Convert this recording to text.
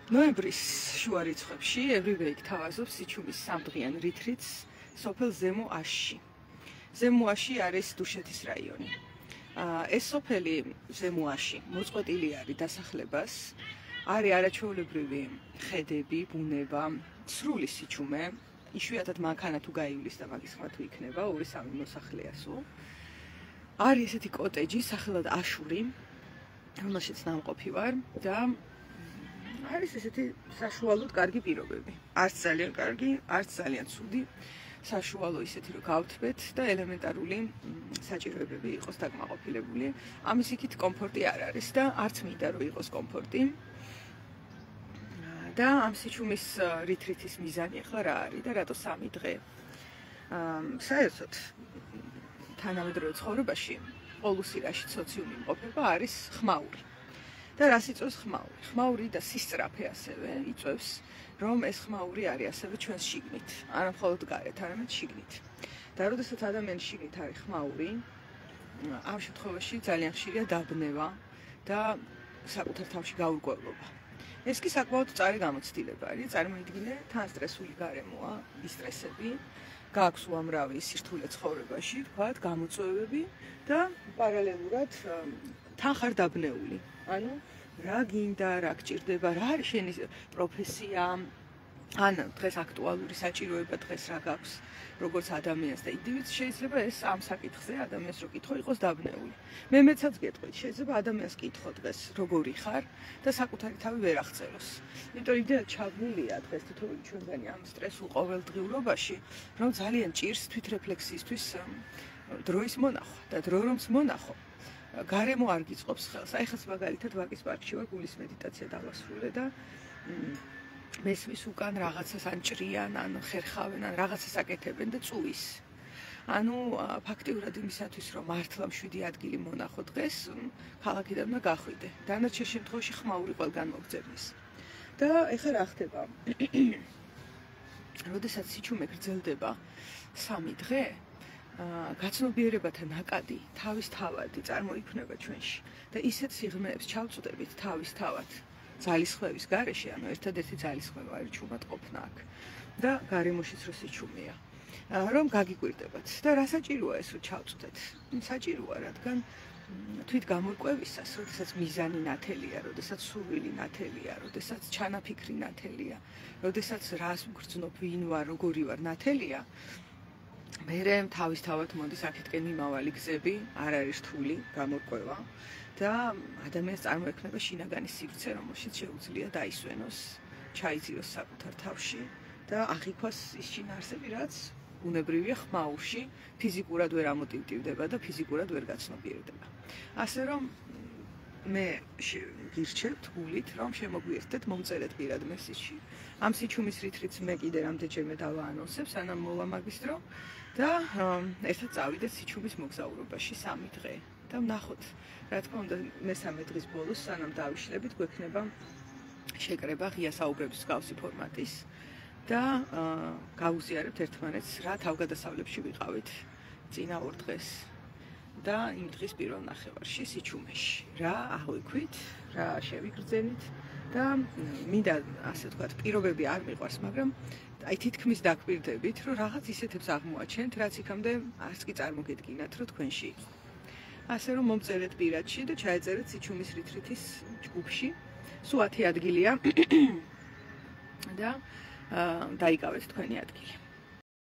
ნოემბრის შუა რიცხვებში ევრივეი გთავაზობს სიჩუმის სამდღიან რითრიც სოფელ ზემო აშში. ზემო აში არის დუშეთის რაიონი. ეს სოფელი ზემო აში მოწყვეტილი არის დასახლებას, არის არაჩვეულებრივი ხედები, ბუნება, სრული სიჩუმე, იშვიათად მანქანა თუ გაივლის და მაგის ხმა თუ იქნება, 2-3 მოსახლეა სულ. არის ესეთი კოტეჯი, სახელად აშური, რომელშიც ნამყოფი ვარ და არის ესეთი საშუალოდ კარგი პირობები. არც ძალიან კარგი, არც ძალიან ცუდი, საშუალო ისეთი რომ გავთბეთ და ელემენტარული საჭიროებები იყოს დაკმაყოფილებული. ამის იქით კომფორტი არ არის და არც მინდა რომ იყოს კომფორტი. და ამ სიჩუმის რითრითის მიზანი ახლა რა არის და რატო 3 დღე? საერთოდ თანამედროვე ცხოვრებაში პოლუსირაში სოციუმი მყოფება არის ხმაური. და რას იწვევს ხმაური? ხმაური და სისწრაფე ასევე იწვევს, რომ ეს ხმაური არის ასევე ჩვენს შიგნით, არა მხოლოდ გარეთ, არამედ შიგნით. და როდესაც ადამიანის შიგნით არის ხმაური, ამ შემთხვევაში ძალიან ხშირია დაბნევა და საკუთარ თავში გაურკვევლობა. ეს კი საკმაოდ მწარე გამოცდილება არის, წარმოიდგინე, თან სტრესული გარემოა, ისტრესები, გააქვს უამრავი სირთულე ცხოვრებაში, თქვათ, გამოწვევები და პარალელურად თან ხარ დაბნეული. ანუ რა გინდა, რა გჭირდება, რა არის შენი პროფესია, ან დღეს აქტუალური საჭიროება დღეს რა გაქვს როგორც ადამიანს და ინდივიდს შეიძლება ეს ამ საკითხზე ადამიანს რო კითხო იყოს დაბნეული. მე მეცაც გეტყვით, შეიძლება ადამიანს კითხო დღეს როგორი ხარ და საკუთარი თავი ვერ აღწეროს. იმიტომ იდეა ჩაბმულია დღეს თითოეული ჩვენგანი ამ სტრესულ ყოველდღიურობაში, რომ ძალიან ჭირს თვითრეფლექსიისთვის დროის მონახვა და დრო რომს მონახო. გარემო არ გიწყობს ხელს. აი ხაც მაგალითად ვაკის პარკში ვარ, გულის მედიტაცია დავასრულე და მესმის უკან რაღაცას ან ჭრიან, ან ხერხავენ, ან რაღაცას აკეთებენ და წუვის. ანუ ფაქტიურად იმისათვის, რომ მართლა მშვიდი ადგილი მონახო დღეს, ქალაქიდან უნდა გახვიდე. დანარჩენ შემთხვევაში ხმაური ყველგან მოგძებნის. და ეხლა რა ხდება? როდესაც სიჩუმე გრძელდება 3 დღე, გაცნობიერებათა ნაკადი თავისთავადი წარმოიქმნება ჩვენში და ისეთ სიღრმეებს ჩავწვდებით თავისთავად ძალისხმევის გარეშე, ანუ ერთადერთი ძალისხმევა არის ჩუმად ყოფნა აქ და გარემოშიც რო სიჩუმეა, რომ გაგიკვირდებათ და რა საჭიროა ეს რომ ჩავწვდეთ? საჭიროა, რადგან თვით გამორკვევისას, როდესაც მიზანი ნათელია, როდესაც სურვილი ნათელია, როდესაც ჩანაფიქრი ნათელია, როდესაც რას ვგრძნობ, ვინ ვარ, როგორი ვარ ნათელია, მერე თავისთავად მოდის აქეთკენ მიმავალი გზები, არ არის რთული გამორკვევა და ადამიანს წარმოექმნება შინაგანი სივრცე, რომელშიც შეუძლია დაისვენოს, ჩაიძიროს საკუთარ თავში და აღიქვას ის შინაარსები, რაც ბუნებრივია ხმაურში, ფიზიკურად ვერ ამოტივტივდება და ფიზიკურად ვერ გაცნობიერდება. ასე რომ მე გირჩევთ გულით, რომ შემოგვიერთდეთ, მომწერეთ პირად მესიჯში. ამ სიჩუმის რითრიც მე კიდე რამდენჯერმე დავაანონსებ, სანამ მოვა მაგის დრო და ერთად წავიდეთ სიჩუმის მოგზაურობაში 3 დღე და ვნახოთ, რა თქმა უნდა, მე-3 დღის ბოლოს, სანამ დავიშლებით, გვექნება შეკრება ღია საუბრების მსგავსი ფორმატის და გავუზიარებთ ერთმანეთს, რა თავგადასავლებში ვიყავით წინა 2 დღეს და იმ დღის პირველ ნახევარში სიჩუმეში. რა აღვიქვით, რა შევიგრძენით და მინდა ასე ვთქვათ, პირობები არ მიყვარს, მაგრამ აი თითქმის დაგვირდებით, რომ რაღაც ისეთებს აღმოაჩენთ, რაც იქამდე არც კი წარმოგედგინათ, რომ თქვენში იყო. ასე რომ მომწერეთ პირადში და ჩაეწერეთ სიჩუმის რითრითის ჯგუფში. სულ 10 ადგილია და დაიკავეთ თქვენი ადგილი.